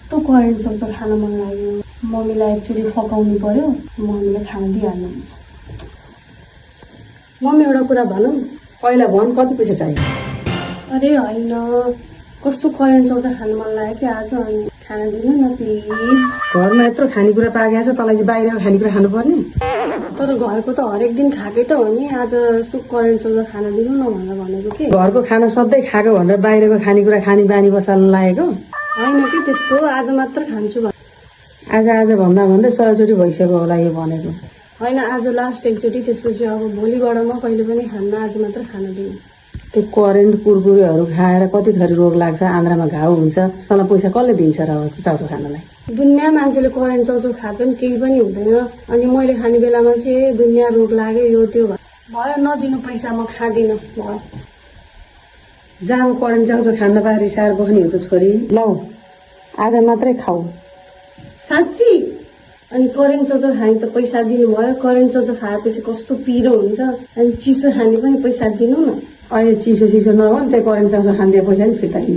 कस्तो करेन्ट चाउचाउ खान मन लाग्यो। मम्मीलाई एक्चुअली फकाउनु पर्यो, मम्मीले खाना दिइहाल्नुहुन्छ। मम्मी एउटा कुरा भनौँ? पहिला भन, कति पैसा चाहियो? अरे होइन, कस्तो करेन्ट चाउचाउ खान मन लाग्यो कि आज, अनि खाना दिनु न प्लिज। घरमा यत्रो खानेकुरा पाकेको छ, तँलाई चाहिँ बाहिरको खानेकुरा खानुपर्ने? तर घरको त हरेक दिन खाएकै त हो नि, आज करेन्ट चाउचाउ खाना दिनु न भनेर भनेको के। घरको खाना सधैँ खाएको भनेर बाहिरको खानेकुरा खाने बानी बसाल्न लागेको? होइन कि त्यस्तो, आज मात्र खान्छु आज भन्दा भन्दै 100 चोटि भइसक्यो होला यो भनेको। होइन, आज लास्ट एकचोटि, त्यसपछि अब भोलिबाट म कहिले पनि खान्न, आज मात्र खाना दिनु। त्यो करेन्ट कुरकुरेहरू खाएर कति थरी रोग लाग्छ, आन्द्रामा घाउ हुन्छ। तँलाई पैसा कसले दिन्छ र चाउचाउ खानलाई? दुनियाँ मान्छेले करेन्ट चाउचाउ खान्छन्, केही पनि हुँदैन। अनि मैले खाने बेलामा चाहिँ दुनियाँ रोग लाग्यो, यो त्यो भयो। नदिनु पैसा, म खाँदिनँ। भयो, जहाँ करेन्ट चाउचाउ खान पाएर रिसाएर बस्ने हो त छोरी। लौ, आज मात्रै खाऊ। साँच्ची? अनि करेन्ट चाउचाउ खाने त पैसा दिनुभयो, करेन्ट चाउचाउ खाएपछि कस्तो पिरो हुन्छ, अनि चिसो खाने पनि पैसा दिनु न। अहिले चिसो नभन्, त्यही करेन्ट चाउचाउ खाने पैसा नि फिर्ता दिन्छु।